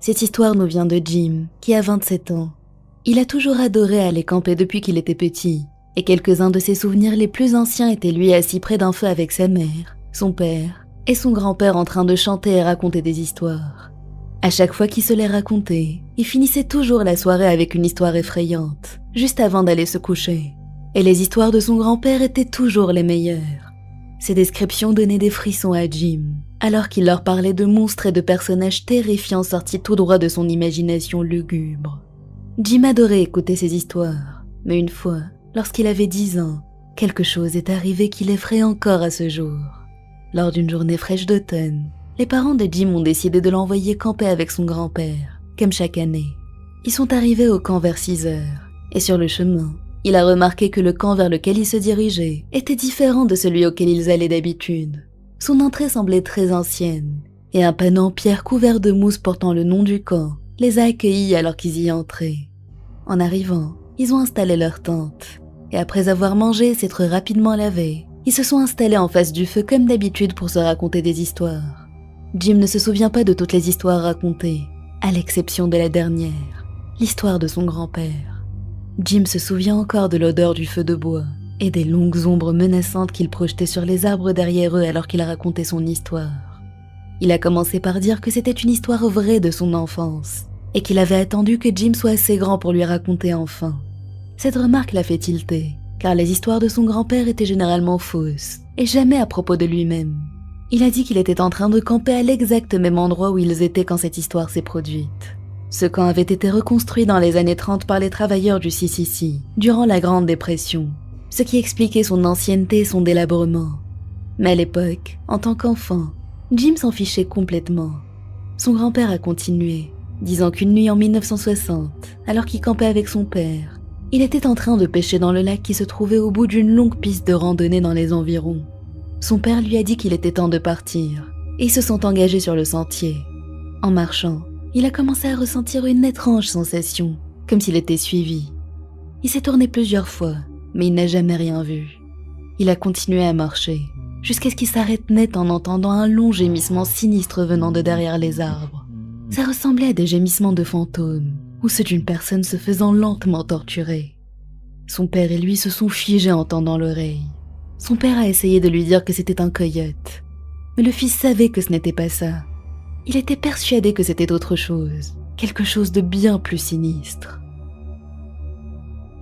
Cette histoire nous vient de Jim, qui a 27 ans. Il a toujours adoré aller camper depuis qu'il était petit, et quelques-uns de ses souvenirs les plus anciens étaient lui assis près d'un feu avec sa mère, son père et son grand-père en train de chanter et raconter des histoires. À chaque fois qu'il se les racontait, il finissait toujours la soirée avec une histoire effrayante, juste avant d'aller se coucher. Et les histoires de son grand-père étaient toujours les meilleures. Ces descriptions donnaient des frissons à Jim, alors qu'il leur parlait de monstres et de personnages terrifiants sortis tout droit de son imagination lugubre. Jim adorait écouter ces histoires, mais une fois, lorsqu'il avait 10 ans, quelque chose est arrivé qui l'effraie encore à ce jour. Lors d'une journée fraîche d'automne, les parents de Jim ont décidé de l'envoyer camper avec son grand-père, comme chaque année. Ils sont arrivés au camp vers 6 heures, et sur le chemin, il a remarqué que le camp vers lequel ils se dirigeaient était différent de celui auquel ils allaient d'habitude. Son entrée semblait très ancienne, et un panneau en pierre couvert de mousse portant le nom du camp les a accueillis alors qu'ils y entraient. En arrivant, ils ont installé leur tente, et après avoir mangé et s'être rapidement lavés, ils se sont installés en face du feu comme d'habitude pour se raconter des histoires. Jim ne se souvient pas de toutes les histoires racontées, à l'exception de la dernière, l'histoire de son grand-père. Jim se souvient encore de l'odeur du feu de bois et des longues ombres menaçantes qu'il projetait sur les arbres derrière eux alors qu'il racontait son histoire. Il a commencé par dire que c'était une histoire vraie de son enfance et qu'il avait attendu que Jim soit assez grand pour lui raconter enfin. Cette remarque l'a fait tilter, car les histoires de son grand-père étaient généralement fausses et jamais à propos de lui-même. Il a dit qu'il était en train de camper à l'exact même endroit où ils étaient quand cette histoire s'est produite. Ce camp avait été reconstruit dans les années 30 par les travailleurs du CCC durant la Grande Dépression, ce qui expliquait son ancienneté et son délabrement. Mais à l'époque, en tant qu'enfant, Jim s'en fichait complètement. Son grand-père a continué, disant qu'une nuit en 1960, alors qu'il campait avec son père, il était en train de pêcher dans le lac qui se trouvait au bout d'une longue piste de randonnée dans les environs. Son père lui a dit qu'il était temps de partir, et ils se sont engagés sur le sentier. En marchant, il a commencé à ressentir une étrange sensation, comme s'il était suivi. Il s'est tourné plusieurs fois, mais il n'a jamais rien vu. Il a continué à marcher, jusqu'à ce qu'il s'arrête net en entendant un long gémissement sinistre venant de derrière les arbres. Ça ressemblait à des gémissements de fantômes, ou ceux d'une personne se faisant lentement torturer. Son père et lui se sont figés en tendant l'oreille. Son père a essayé de lui dire que c'était un coyote, mais le fils savait que ce n'était pas ça. Il était persuadé que c'était autre chose, quelque chose de bien plus sinistre.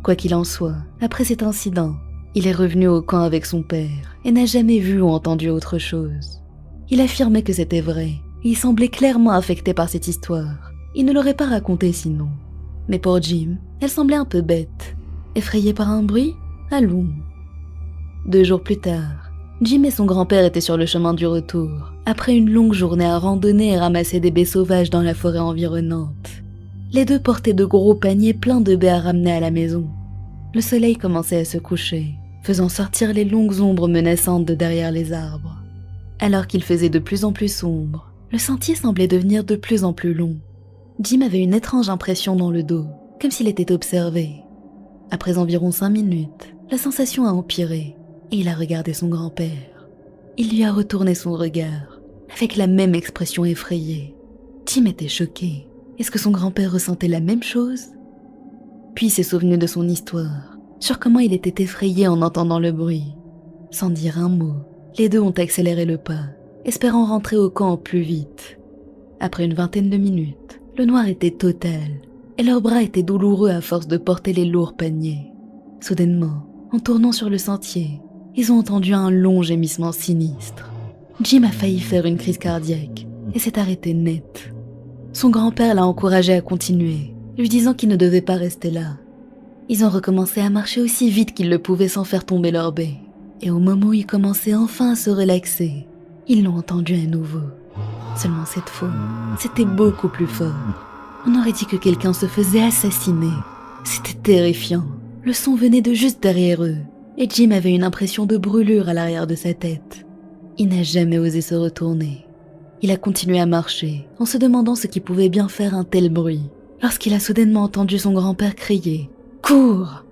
Quoi qu'il en soit, après cet incident, il est revenu au camp avec son père et n'a jamais vu ou entendu autre chose. Il affirmait que c'était vrai, et il semblait clairement affecté par cette histoire. Il ne l'aurait pas racontée sinon. Mais pour Jim, elle semblait un peu bête. Effrayé par un bruit? Allons. 2 jours plus tard, Jim et son grand-père étaient sur le chemin du retour, après une longue journée à randonner et ramasser des baies sauvages dans la forêt environnante. Les deux portaient de gros paniers pleins de baies à ramener à la maison. Le soleil commençait à se coucher, faisant sortir les longues ombres menaçantes de derrière les arbres. Alors qu'il faisait de plus en plus sombre, le sentier semblait devenir de plus en plus long. Jim avait une étrange impression dans le dos, comme s'il était observé. Après environ 5 minutes, la sensation a empiré, et il a regardé son grand-père. Il lui a retourné son regard, avec la même expression effrayée. Jim était choqué. Est-ce que son grand-père ressentait la même chose? Puis il s'est souvenu de son histoire, sur comment il était effrayé en entendant le bruit. Sans dire un mot, les deux ont accéléré le pas, espérant rentrer au camp au plus vite. Après une vingtaine de minutes, le noir était total, et leurs bras étaient douloureux à force de porter les lourds paniers. Soudainement, en tournant sur le sentier, ils ont entendu un long gémissement sinistre. Jim a failli faire une crise cardiaque, et s'est arrêté net. Son grand-père l'a encouragé à continuer, lui disant qu'il ne devait pas rester là. Ils ont recommencé à marcher aussi vite qu'ils le pouvaient sans faire tomber leur baie. Et au moment où ils commençaient enfin à se relaxer, ils l'ont entendu à nouveau. Seulement cette fois, c'était beaucoup plus fort. On aurait dit que quelqu'un se faisait assassiner. C'était terrifiant. Le son venait de juste derrière eux, et Jim avait une impression de brûlure à l'arrière de sa tête. Il n'a jamais osé se retourner. Il a continué à marcher, en se demandant ce qui pouvait bien faire un tel bruit, lorsqu'il a soudainement entendu son grand-père crier « Cours !»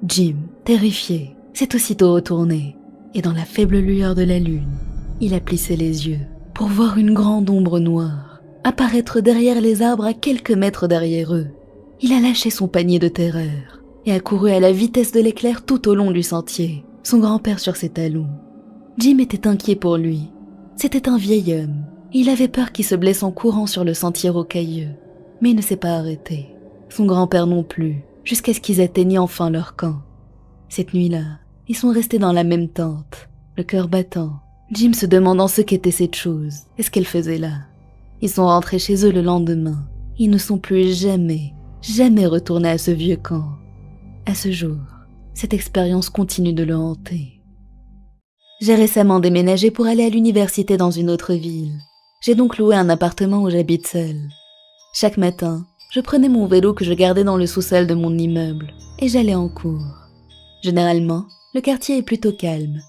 Jim, terrifié, s'est aussitôt retourné, et dans la faible lueur de la lune, il a plissé les yeux pour voir une grande ombre noire apparaître derrière les arbres à quelques mètres derrière eux. Il a lâché son panier de terreur et a couru à la vitesse de l'éclair tout au long du sentier, son grand-père sur ses talons. Jim était inquiet pour lui. C'était un vieil homme. Il avait peur qu'il se blesse en courant sur le sentier rocailleux, mais il ne s'est pas arrêté. Son grand-père non plus, jusqu'à ce qu'ils atteignent enfin leur camp. Cette nuit-là, ils sont restés dans la même tente, le cœur battant, Jim se demandant ce qu'était cette chose et ce qu'elle faisait là. Ils sont rentrés chez eux le lendemain. Ils ne sont plus jamais retournés à ce vieux camp. À ce jour, cette expérience continue de le hanter. J'ai récemment déménagé pour aller à l'université dans une autre ville. J'ai donc loué un appartement où j'habite seule. Chaque matin, je prenais mon vélo que je gardais dans le sous-sol de mon immeuble et j'allais en cours. Généralement, le quartier est plutôt calme,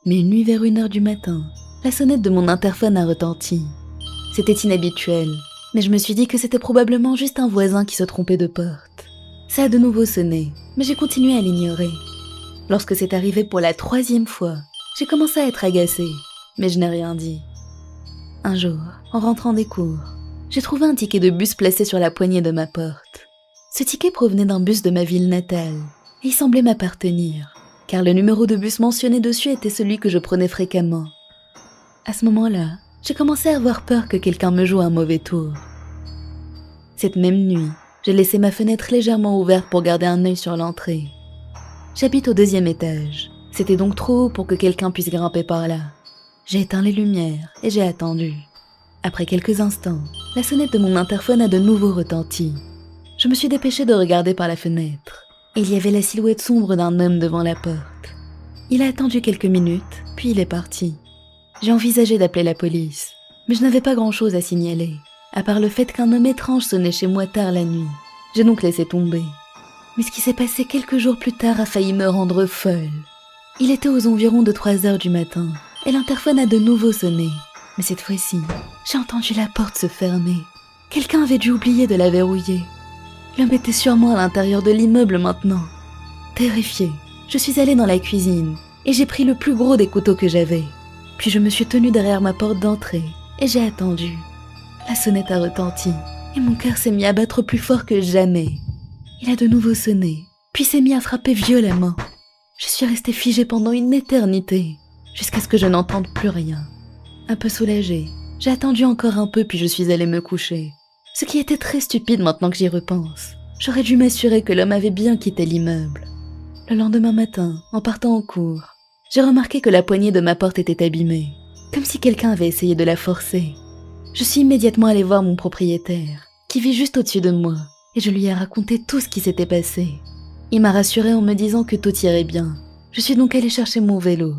mais une nuit vers 1h du matin, la sonnette de mon interphone a retenti. C'était inhabituel, mais je me suis dit que c'était probablement juste un voisin qui se trompait de porte. Ça a de nouveau sonné, mais j'ai continué à l'ignorer. Lorsque c'est arrivé pour la 3e fois, j'ai commencé à être agacée, mais je n'ai rien dit. Un jour, en rentrant des cours, j'ai trouvé un ticket de bus placé sur la poignée de ma porte. Ce ticket provenait d'un bus de ma ville natale, et il semblait m'appartenir, car le numéro de bus mentionné dessus était celui que je prenais fréquemment. À ce moment-là, j'ai commencé à avoir peur que quelqu'un me joue un mauvais tour. Cette même nuit, j'ai laissé ma fenêtre légèrement ouverte pour garder un œil sur l'entrée. J'habite au 2e étage, c'était donc trop haut pour que quelqu'un puisse grimper par là. J'ai éteint les lumières et j'ai attendu. Après quelques instants, la sonnette de mon interphone a de nouveau retenti. Je me suis dépêchée de regarder par la fenêtre. Il y avait la silhouette sombre d'un homme devant la porte. Il a attendu quelques minutes, puis il est parti. J'ai envisagé d'appeler la police, mais je n'avais pas grand-chose à signaler, à part le fait qu'un homme étrange sonnait chez moi tard la nuit. J'ai donc laissé tomber. Mais ce qui s'est passé quelques jours plus tard a failli me rendre folle. Il était aux environs de 3h du matin, et l'interphone a de nouveau sonné. Mais cette fois-ci, j'ai entendu la porte se fermer. Quelqu'un avait dû oublier de la verrouiller. L'homme était sûrement à l'intérieur de l'immeuble maintenant. Terrifiée, je suis allée dans la cuisine, et j'ai pris le plus gros des couteaux que j'avais. Puis je me suis tenue derrière ma porte d'entrée, et j'ai attendu. La sonnette a retenti, et mon cœur s'est mis à battre plus fort que jamais. Il a de nouveau sonné, puis s'est mis à frapper violemment. Je suis restée figée pendant une éternité, jusqu'à ce que je n'entende plus rien. Un peu soulagée, j'ai attendu encore un peu puis je suis allée me coucher. Ce qui était très stupide maintenant que j'y repense. J'aurais dû m'assurer que l'homme avait bien quitté l'immeuble. Le lendemain matin, en partant en cours, j'ai remarqué que la poignée de ma porte était abîmée, comme si quelqu'un avait essayé de la forcer. Je suis immédiatement allée voir mon propriétaire, qui vit juste au-dessus de moi, et je lui ai raconté tout ce qui s'était passé. Il m'a rassurée en me disant que tout irait bien. Je suis donc allée chercher mon vélo.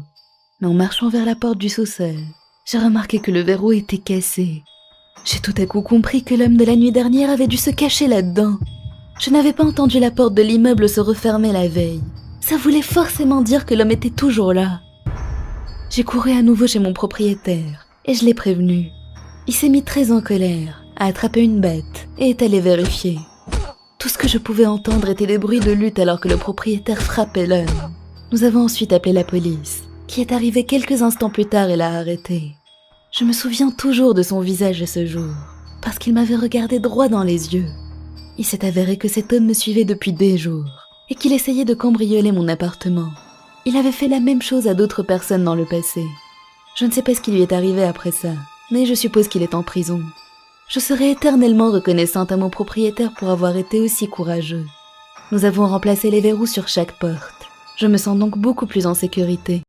Mais en marchant vers la porte du sous-sol, j'ai remarqué que le verrou était cassé. J'ai tout à coup compris que l'homme de la nuit dernière avait dû se cacher là-dedans. Je n'avais pas entendu la porte de l'immeuble se refermer la veille. Ça voulait forcément dire que l'homme était toujours là. J'ai couru à nouveau chez mon propriétaire et je l'ai prévenu. Il s'est mis très en colère, a attrapé une bête et est allé vérifier. Tout ce que je pouvais entendre était des bruits de lutte alors que le propriétaire frappait l'homme. Nous avons ensuite appelé la police, qui est arrivée quelques instants plus tard et l'a arrêté. Je me souviens toujours de son visage ce jour, parce qu'il m'avait regardé droit dans les yeux. Il s'est avéré que cet homme me suivait depuis des jours, et qu'il essayait de cambrioler mon appartement. Il avait fait la même chose à d'autres personnes dans le passé. Je ne sais pas ce qui lui est arrivé après ça, mais je suppose qu'il est en prison. Je serai éternellement reconnaissante à mon propriétaire pour avoir été aussi courageux. Nous avons remplacé les verrous sur chaque porte. Je me sens donc beaucoup plus en sécurité.